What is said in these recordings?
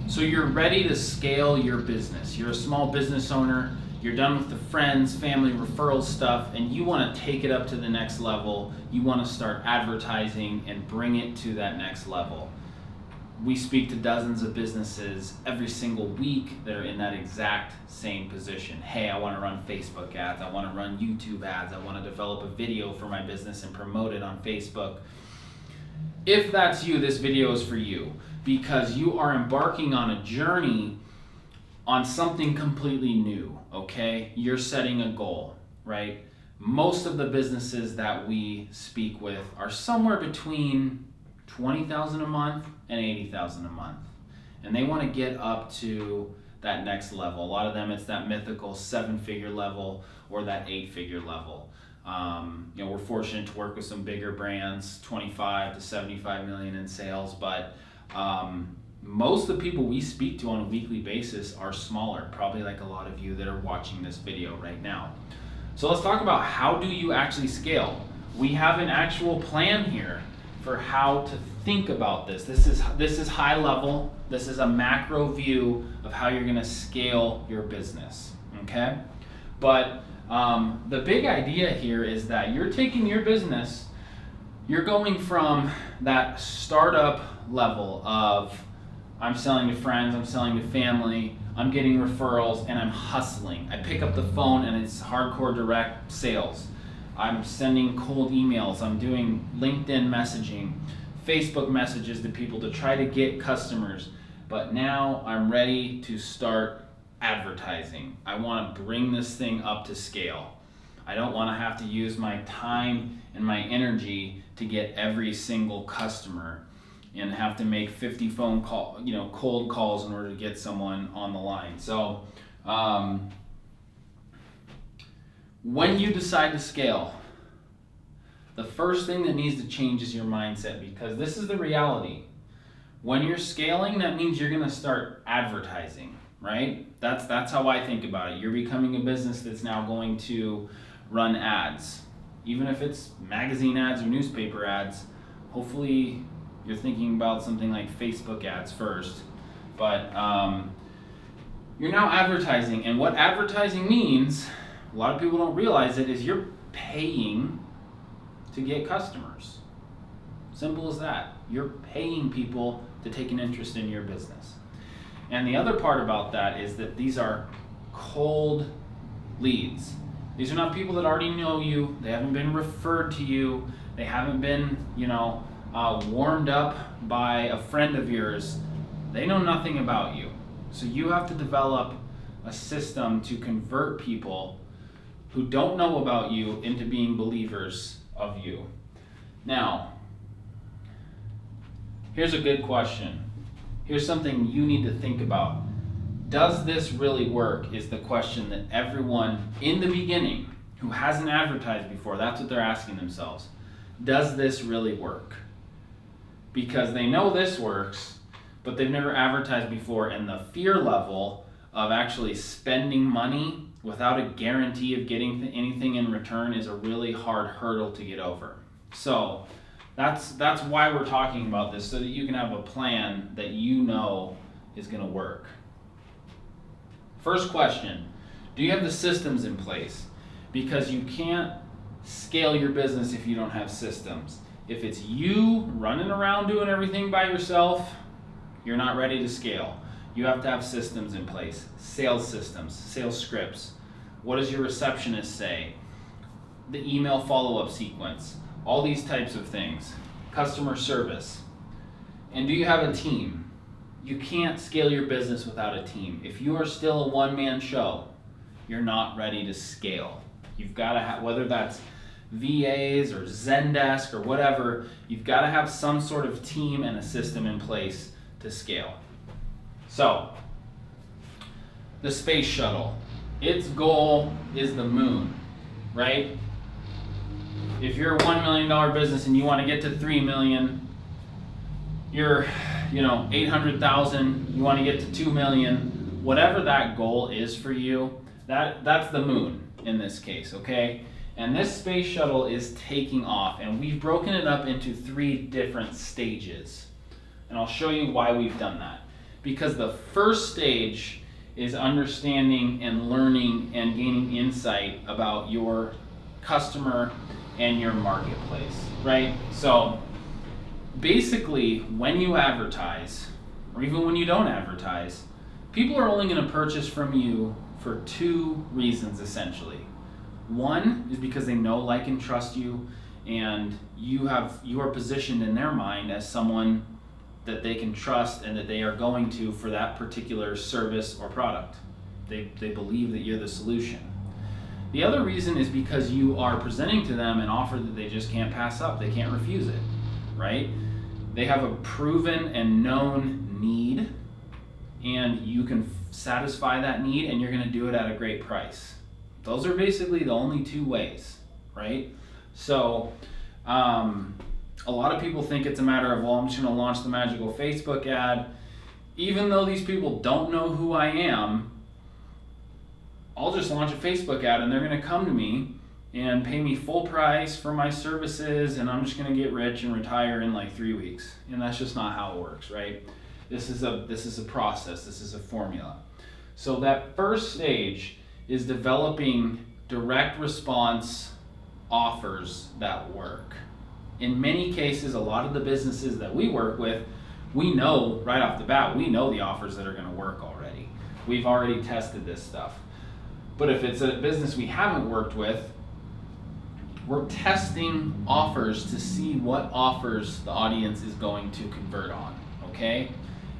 So you're ready to scale your business. You're a small business owner, you're done with the friends, family, referral stuff, and you want to take it up to the next level. You want to start advertising and bring it to that next level. We speak to dozens of businesses every single week that are in that exact same position. Hey, I want to run Facebook ads, I want to run YouTube ads, I want to develop a video for my business and promote it on Facebook. If that's you, this video is for you, because you are embarking on a journey on something completely new, okay? You're setting a goal, right? Most of the businesses that we speak with are somewhere between $20,000 a month and $80,000 a month. And they want to get up to that next level. A lot of them, it's that mythical 7-figure level or that 8-figure level. We're fortunate to work with some bigger brands, 25 to 75 million in sales, but most of the people we speak to on a weekly basis are smaller, probably like a lot of you that are watching this video right now. So let's talk about how do you actually scale. We have an actual plan here for how to think about this. This is high level. This is a macro view of how you're going to scale your business, okay? But the big idea here is that you're taking your business, you're going from that startup level of I'm selling to friends, I'm selling to family, I'm getting referrals, and I'm hustling. I pick up the phone and it's hardcore direct sales. I'm sending cold emails, I'm doing LinkedIn messaging, Facebook messages to people to try to get customers. But now I'm ready to start advertising. I want to bring this thing up to scale. I don't want to have to use my time and my energy to get every single customer and have to make 50 cold calls in order to get someone on the line. So when you decide to scale, the first thing that needs to change is your mindset, because this is the reality. When you're scaling, that means you're going to start advertising, right? That's how I think about it. You're becoming a business that's now going to run ads. Even if it's magazine ads or newspaper ads, hopefully you're thinking about something like Facebook ads first. But you're now advertising, and what advertising means, a lot of people don't realize it, is you're paying to get customers. Simple as that. You're paying people to take an interest in your business. And the other part about that is that these are cold leads. These are not people that already know you. They haven't been referred to you. They haven't been, warmed up by a friend of yours. They know nothing about you. So you have to develop a system to convert people who don't know about you into being believers of you. Now, here's a good question. Here's something you need to think about. Does this really work is the question that everyone in the beginning who hasn't advertised before, that's what they're asking themselves. Does this really work? Because they know this works, but they've never advertised before, and the fear level of actually spending money without a guarantee of getting anything in return is a really hard hurdle to get over. So that's why we're talking about this, so that you can have a plan that you know is going to work. First question, do you have the systems in place? Because you can't scale your business if you don't have systems. If it's you running around doing everything by yourself, you're not ready to scale. You have to have systems in place. Sales systems, sales scripts. What does your receptionist say? The email follow-up sequence. All these types of things. Customer service. And do you have a team? You can't scale your business without a team. If you are still a one-man show, you're not ready to scale. You've got to have, whether that's VAs or Zendesk or whatever, you've got to have some sort of team and a system in place to scale. So, the space shuttle, its goal is the moon, right? If you're a $1 million business and you want to get to 3 million, you're 800,000, you want to get to 2 million, whatever that goal is for you, that's the moon in this case, okay? And this space shuttle is taking off, and we've broken it up into 3 different stages. And I'll show you why we've done that. Because the first stage is understanding and learning and gaining insight about your customer and your marketplace, right? So basically, when you advertise, or even when you don't advertise, people are only going to purchase from you for two reasons, essentially. One is because they know, like, and trust you, and you are positioned in their mind as someone that they can trust and that they are going to for that particular service or product. They believe that you're the solution. The other reason is because you are presenting to them an offer that they just can't pass up. They can't refuse it, right? They have a proven and known need, and you can satisfy that need, and you're going to do it at a great price. Those are basically the only two ways, right? So a lot of people think it's a matter of, well, I'm just going to launch the magical Facebook ad. Even though these people don't know who I am, I'll just launch a Facebook ad and they're going to come to me and pay me full price for my services, and I'm just going to get rich and retire in like 3 weeks. And that's just not how it works, right? This is a process. This is a formula. So that first stage is developing direct response offers that work. In many cases, a lot of the businesses that we work with, we know right off the bat, we know the offers that are going to work already. We've already tested this stuff. But if it's a business we haven't worked with, we're testing offers to see what offers the audience is going to convert on, okay?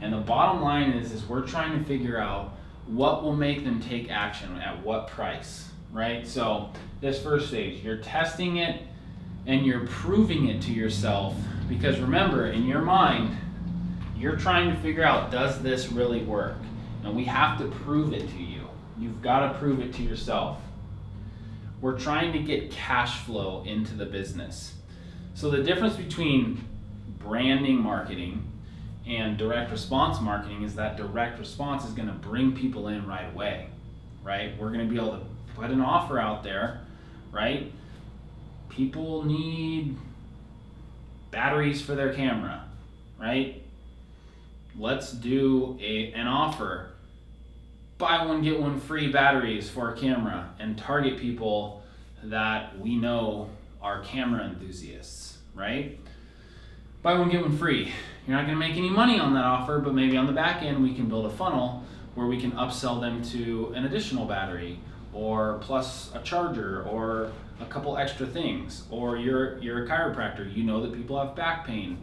And the bottom line is we're trying to figure out what will make them take action at what price, right? So this first stage, you're testing it and you're proving it to yourself, because remember, in your mind, you're trying to figure out, does this really work? And we have to prove it to you. You've got to prove it to yourself. We're trying to get cash flow into the business. So the difference between branding marketing and direct response marketing is that direct response is going to bring people in right away, right? We're going to be able to put an offer out there, right? People need batteries for their camera, right? Let's do an offer. Buy one, get one free batteries for a camera, and target people that we know are camera enthusiasts, right? Buy one, get one free. You're not going to make any money on that offer, but maybe on the back end we can build a funnel where we can upsell them to an additional battery, or plus a charger, or a couple extra things. Or you're a chiropractor, you know that people have back pain.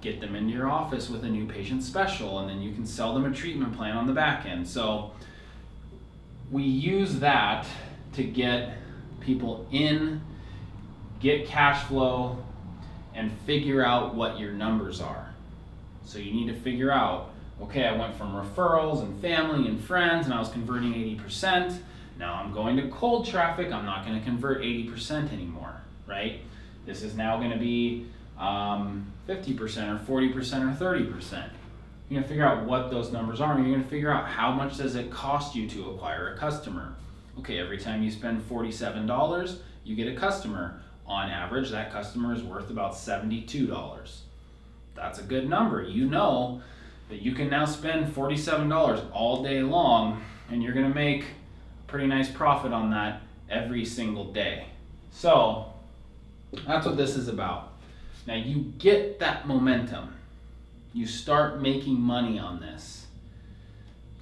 Get them into your office with a new patient special, and then you can sell them a treatment plan on the back end. So we use that to get people in, get cash flow, and figure out what your numbers are. So you need to figure out, okay, I went from referrals and family and friends and I was converting 80%. Now I'm going to cold traffic, I'm not going to convert 80% anymore, right? This is now going to be 50% or 40% or 30%. You're going to figure out what those numbers are, and you're going to figure out how much does it cost you to acquire a customer. Okay, every time you spend $47, you get a customer. On average, that customer is worth about $72. That's a good number. You know that you can now spend $47 all day long, and you're going to make a pretty nice profit on that every single day. So that's what this is about. Now you get that momentum. You start making money on this.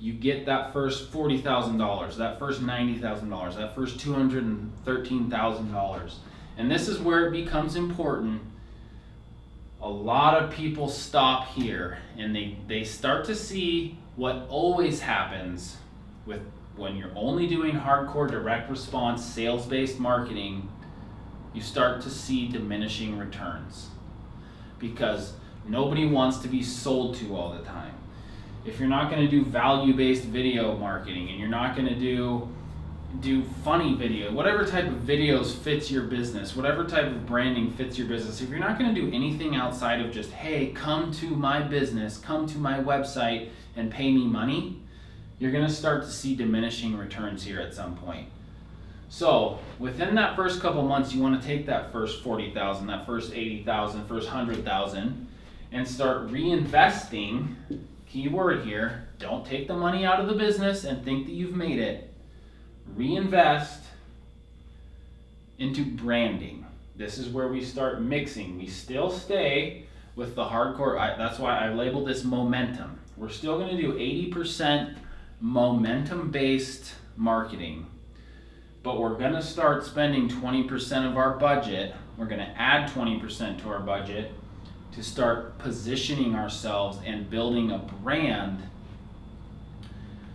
You get that first $40,000, that first $90,000, that first $213,000. And this is where it becomes important. A lot of people stop here and they start to see what always happens with when you're only doing hardcore direct response sales-based marketing. You start to see diminishing returns because nobody wants to be sold to all the time. If you're not going to do value-based video marketing, and you're not going to do funny video, whatever type of videos fits your business, whatever type of branding fits your business, if you're not going to do anything outside of just, hey, come to my business, come to my website and pay me money, you're going to start to see diminishing returns here at some point. So within that first couple months, you want to take that first 40,000, that first 80,000, first 100,000, and start reinvesting, key word here, don't take the money out of the business and think that you've made it. Reinvest into branding. This is where we start mixing. We still stay with the hardcore, that's why I labeled this momentum. We're still gonna do 80% momentum-based marketing, but we're gonna start spending 20% of our budget. We're gonna add 20% to our budget to start positioning ourselves and building a brand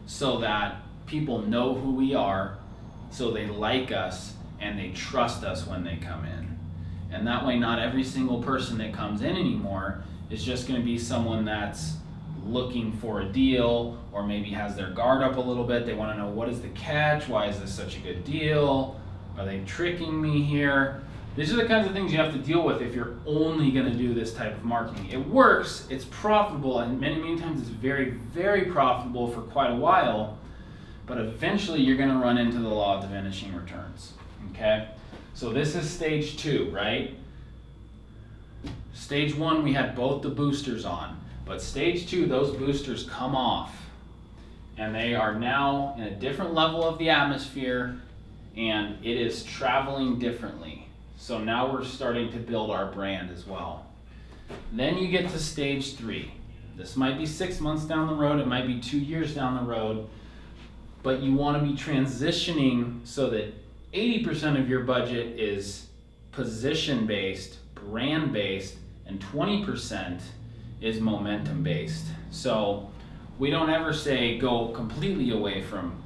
so that people know who we are, so they like us and they trust us when they come in. And that way, not every single person that comes in anymore is just gonna be someone that's looking for a deal or maybe has their guard up a little bit. They wanna know, what is the catch? Why is this such a good deal? Are they tricking me here? These are the kinds of things you have to deal with if you're only gonna do this type of marketing. It works, it's profitable, and many times it's very, very profitable for quite a while, but eventually you're gonna run into the law of diminishing returns, okay? So this is stage 2, right? Stage 1, we had both the boosters on, but stage 2, those boosters come off, and they are now in a different level of the atmosphere, and it is traveling differently. So now we're starting to build our brand as well. Then you get to stage 3. This might be 6 months down the road, it might be 2 years down the road, but you want to be transitioning so that 80% of your budget is position-based, brand-based, and 20% is momentum-based. So we don't ever say go completely away from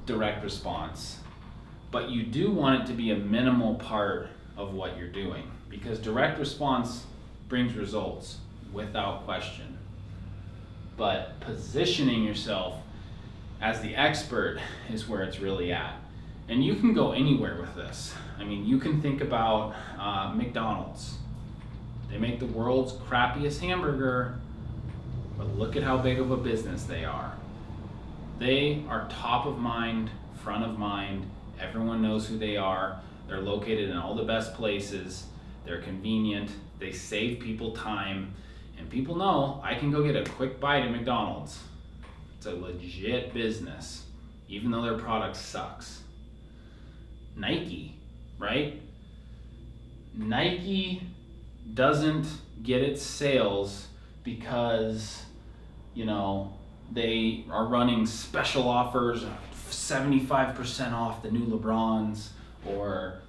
direct response, but you do want it to be a minimal part of what you're doing, because direct response brings results without question. But positioning yourself as the expert is where it's really at. And you can go anywhere with this. I mean, you can think about McDonald's. They make the world's crappiest hamburger, but look at how big of a business they are. They are top of mind, front of mind. Everyone knows who they are. They're located in all the best places. They're convenient. They save people time. And people know I can go get a quick bite at McDonald's. It's a legit business, even though their product sucks. Nike, right? Nike doesn't get its sales because, they are running special offers, 75% off the new LeBrons, or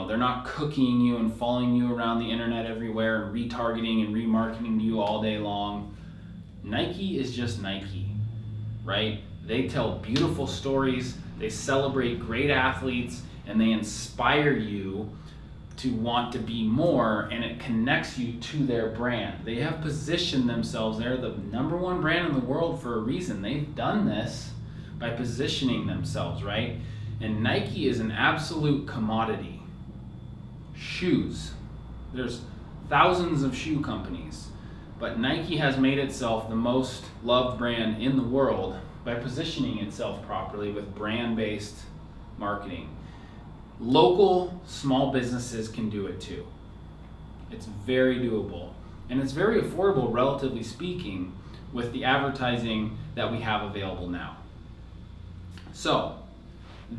they're not cooking you and following you around the internet everywhere and retargeting and remarketing to you all day long. Nike is just Nike, right? They tell beautiful stories, they celebrate great athletes, and they inspire you to want to be more, and it connects you to their brand. They have positioned themselves, they're the #1 brand in the world for a reason. They've done this by positioning themselves, right? And Nike is an absolute commodity. Shoes. There's thousands of shoe companies, but Nike has made itself the most loved brand in the world by positioning itself properly with brand-based marketing. Local small businesses can do it too. It's very doable, and it's very affordable, relatively speaking, with the advertising that we have available now. So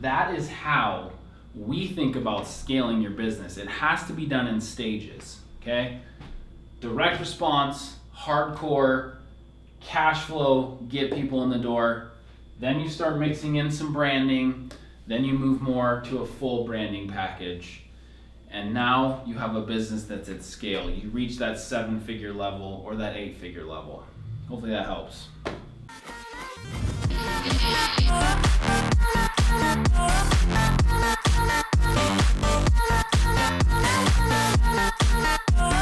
that is how we think about scaling your business. It has to be done in stages, okay? Direct response, hardcore, cash flow, get people in the door. Then you start mixing in some branding. Then you move more to a full branding package. And now you have a business that's at scale. You reach that 7-figure level or that 8-figure level. Hopefully that helps.